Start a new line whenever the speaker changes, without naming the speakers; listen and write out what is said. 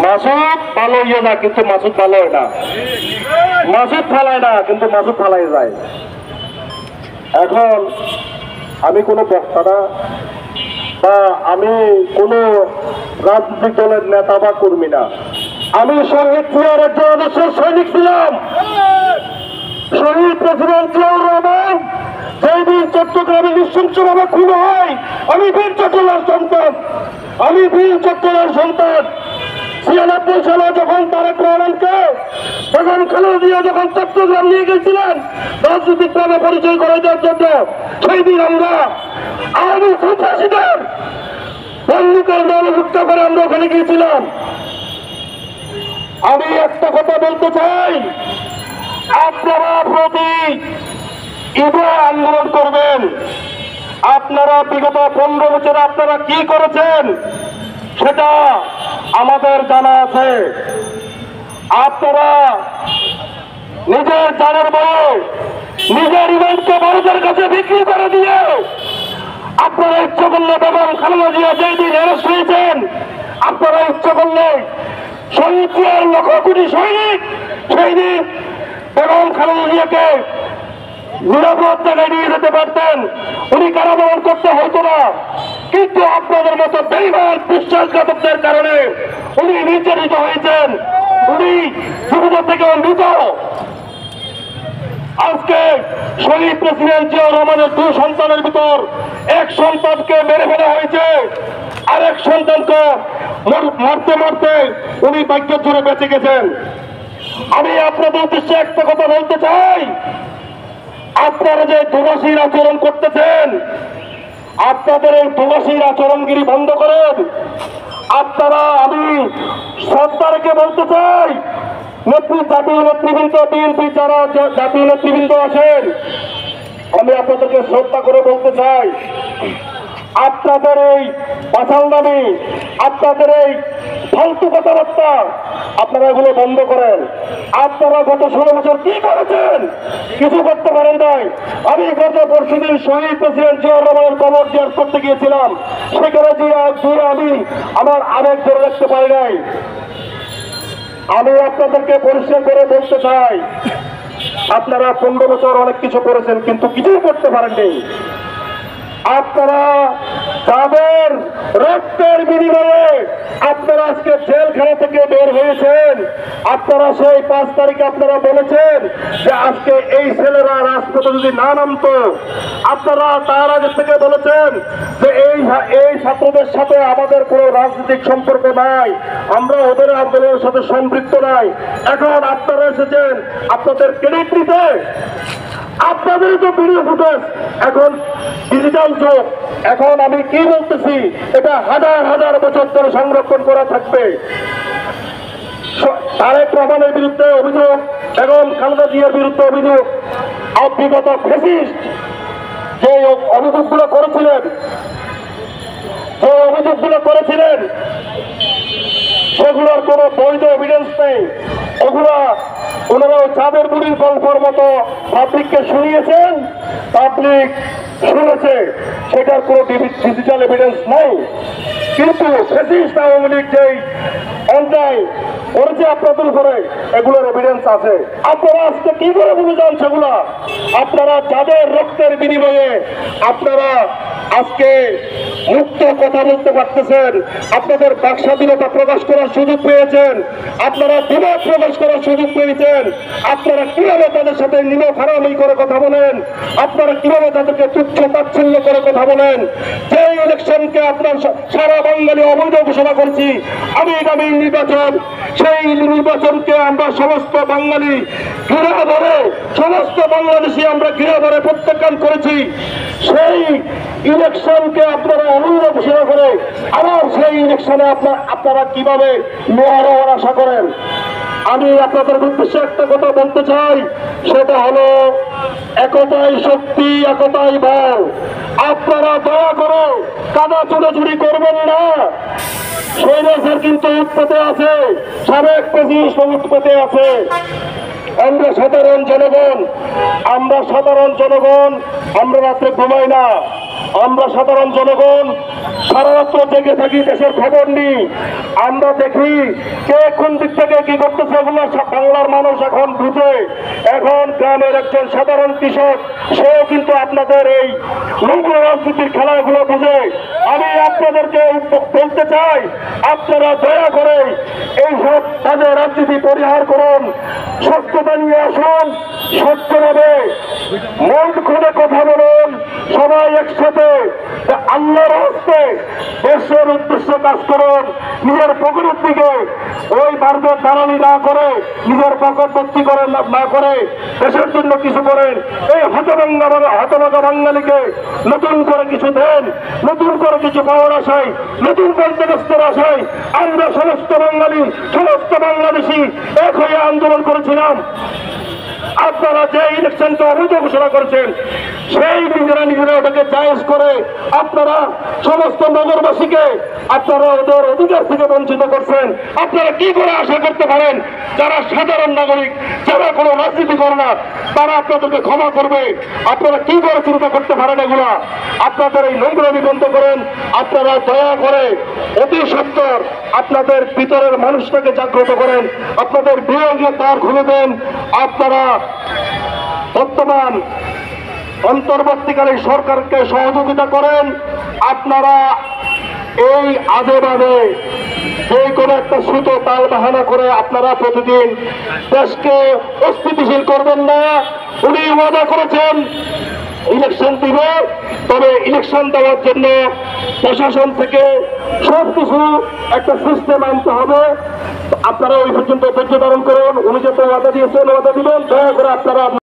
মাসুদ ভালো ইয়ে না, কিন্তু মাসুদ ভালো হয় না। মাসুদ ফালায় না, কিন্তু মাসুদ ফালাই যায়। এখন আমি কোনো বক্তা না, বা আমি কোনো রাজনৈতিক দলের নেতা বা কর্মী না। আমি শহীদ জিয়ার একজন আদর্শের সৈনিক ছিলাম। শহীদ প্রেসিডেন্ট জিয়াউর রহমান যেই দিন চট্টগ্রামে নৃশংসভাবে খুন হয়, আমি বীর চট্টলার সন্তান। আমি বীর চট্টলার সন্তান। ৯৬ সালে যখন তারেক রহমানকে, তখন খালেদা জিয়া যখন চট্টগ্রাম নিয়ে গেছিলেন রাজনৈতিকভাবে পরিচয় করে দেওয়ার জন্য, সেই দিন আমরা আওয়ামী সন্ত্রাসীদের বন্দুকের দলভুক্ত করে আমরা ওখানে গিয়েছিলাম। আমি একটা কথা বলতে চাই, আপনারা প্রতি ঈদে আন্দোলন করবেন। আপনারা বিগত 15 বছরে আপনারা কি করেছেন সেটা আমাদের জানা আছে। আপনারা নিজের জানের বয়ে নিজের ইভেন্টকে ভারতের কাছে বিক্রি করে দিয়ে আপনারা ইচ্ছা করলে বেগম খালেদা জিয়া যেই দিন অ্যারেস্ট হয়েছেন, আপনারা ইচ্ছা করলে শহীদ জিয়ার লক্ষ কোটি সৈনিক সেই দিন বেগম খালেদা জিয়াকে নিরাপদ জায়গায় নিয়ে যেতে পারতেন, উনি কারাবরণ করতে হতো না। কিন্তু আপনাদের মতো বেঈমান বিশ্বাসঘাতকদের কারণে উনি নির্যাতিত হয়েছেন, উনি জীবিত থেকে মৃত। আজকে শহীদ প্রেসিডেন্ট জিয়াউর রহমানের 2 সন্তানের ভিতর এক সন্তানকে মেরে ফেলা হয়েছে, আরেক সন্তানকে মারতে মারতে উনি ভাগ্যের জোরে বেঁচে গেছেন। আমি আপনাদের উদ্দেশ্যে একটা কথা বলতে চাই, আপনারা যে দুবাসীর আচরণ করতেছেন, আপনাদের এই দুবাসীর আচরণগিরি বন্ধ করেন। আপনারা, আমি সরকারকে বলতে চাই, জাতীয় নেতৃবৃন্দ, বিএনপি যারা জাতীয় নেতৃবৃন্দ আছেন, আমি আপনাদেরকে শ্রদ্ধা করে বলতে চাই, আপনাদের এই পাছালদানি, আপনাদের এই ফালতু কথাবার্তা আপনারা এগুলো বন্ধ করেন। আপনারা গত 16 বছর কি করেছেন? কিছু করতে পারেন নাই। আমি গত পরশুদিন শহীদ প্রেসিডেন্ট জিয়াউর রহমানের কবর জিয়ারত করতে গিয়েছিলাম, সেখানে গিয়ে আমি আমার আবেগ ধরে রাখতে পারি নাই। আমি আপনাদেরকে পরিষ্কার করে বলতে চাই, আপনারা 15 বছর অনেক কিছু করেছেন, কিন্তু কিছুই করতে পারেননি। আপনারা তাদের রক্তের বিনিময়ে আপনারা আজকে জেলখানা থেকে বের হয়েছেন। আপনারা সেই 5 তারিখে আপনারা বলেছেন যে আজকে এই ছেলেরা রাজপথে যদি না নামতো, আপনারা তার আগে থেকে বলেছেন যে এই ছাত্রদের সাথে আমাদের কোনো রাজনৈতিক সম্পর্ক নাই, আমরা ওদের আন্দোলনের সাথে সম্পৃক্ত নাই। এখন আপনারা এসেছেন আপনাদের ক্রেডিট নিতে। আপনাদের তো ভিডিও ফুটেজ এখন ডিজিটাল যুগ, এখন আমি কি বলতেছি এটা হাজার হাজার বছর ধরে সংরক্ষণ করা থাকবে। তারেক রহমানের বিরুদ্ধে অভিযোগ, বেগম খালেদা জিয়ার বিরুদ্ধে অভিযোগ, বিগত ফ্যাসিস্ট যে অভিযোগগুলো করেছিলেন সেগুলোর কোনো বৈধ এভিডেন্স নেই। ওনারা চাঁদের বুড়ির গল্পের মতো পাবলিককে শুনিয়েছেন, পাবলিক শুনেছে, সেটার কোনো ডিজিটাল এভিডেন্স নাই। কিন্তু ফ্যাসিস্ট আওয়ামী লীগ যেই অন্যায় করেছে আপনাদের উপরে, এগুলোর এভিডেন্স আছে। আপনারা আজকে কি করে বুঝে যান সেগুলা? আপনারা যাদের রক্তের বিনিময়ে আপনারা আজকে মুক্ত কথা বলতে পারতেছেন, আপনাদের বাক স্বাধীনতা প্রকাশ করার সুযোগ পেয়েছেন, আপনারা দ্বিমত প্রকাশ করার সুযোগ পেয়েছেন, আপনারা কিভাবে তাদের সাথে নিমক হারামি করে কথা বলেন, আপনারা কিভাবে তাদেরকে তুচ্ছ তাচ্ছিল্য করে কথা বলেন। যে ইলেকশনকে আপনার সারা বাঙালি অবৈধ ঘোষণা করছি, আগামী নির্বাচন, সেই নির্বাচনকে আমরা সমস্ত বাঙালি ঘৃণা ভরে, সমস্ত বাংলাদেশি আমরা ঘৃণা ভরে প্রত্যাখ্যান করেছি। সেই ইলেকশনকে আপনারা অবৈধ ঘোষণা করে আবার সেই ইলেকশনে আপনারা কিভাবে মেয়র হওয়ার আশা করেন? আমি আপনাদের উদ্দেশ্যে একটা কথা বলতে চাই, সেটা হলো একতাই শক্তি, একতাই বল। আপনারা দয়া করে কাদা চুরি করবেন না। স্বৈরাচার কিন্তু উৎপত্তি আছে, সাবেক প্রেসিডেন্ট উৎপত্তি আছে। আমরা সাধারণ জনগণ আমরা রাত্রে ঘুমাই না। আমরা সাধারণ জনগণ সারা রাত্র জেগে থাকি, দেশের খবর নিই, আমরা দেখি কে কোন দিক থেকে কি করতেছে, এগুলো বাংলার মানুষ এখন বুঝে। এখন গ্রামের একজন সাধারণ কৃষক সেও কিন্তু আপনাদের এই নোংরা রাজনীতির খেলাগুলো বুঝে। আমি আপনাদেরকে বলতে চাই, আপনারা দয়া করে এইসব তাদের রাজনীতি পরিহার করুন, সত্যতা নিয়ে আসুন, সত্যভাবে মন খুলে কথা বলুন, সবাই একসাথে আল্লাহর হস্তে দেশের উদ্দেশ্যে কাজ করুন। নিজের পকেটের দিকে ওই ভারতের দালালি না করে, নিজের পকেট ভর্তি করেন না করে দেশের জন্য কিছু করেন। এই হতভাগা বাঙালিকে নতুন করে কিছু দেন, নতুন করে কিছু পাওয়ার আশায়, নতুন বন্দোবস্তের আশায় আমরা সমস্ত বাঙালি, সমস্ত বাংলাদেশি এক হয়ে আন্দোলন করেছিলাম। আপনারা যে ইলেকশনকে অবৈধ ঘোষণা করেছেন, সেই নিজেরা ওটাকে জায়েজ করে আপনারা সমস্ত নগরবাসীকে আপনারা ওদের অধিকার থেকে বঞ্চিত করছেন। আপনারা কি করে আশা করতে পারেন যারা সাধারণ নাগরিক, যারা কোনো রাজনীতি করে না, তারা আপনাদেরকে ক্ষমা করবে? আপনারা কি করে চিন্তা করতে পারেন এগুলা? আপনাদের এই নোংরামি বন্ধ করেন। আপনারা দয়া করে অতি সত্বর আপনাদের ভিতরের মানুষটাকে জাগ্রত করেন, আপনাদের বিয়োগের দ্বার খুলে দেন। আপনারা বর্তমান অন্তর্বর্তীকালীন সরকারকে সহযোগিতা করেন। আপনারা এই আজে বাজে যে কোনো একটা সুতো তাল বাহানা করে আপনারা প্রতিদিন দেশকে অস্থিতিশীল করবেন না। উনি ওয়াদা করেছেন ইলেকশন দিবে, তবে ইলেকশন দেওয়ার জন্য প্রশাসন থেকে সবকিছু একটা সিস্টেম আনতে হবে। আপনারা ওই পর্যন্ত ধৈর্য ধারণ করুন। উনি যত ওয়াদা দিয়েছেন ওয়াদা দিবেন, দয়া করে আপনারা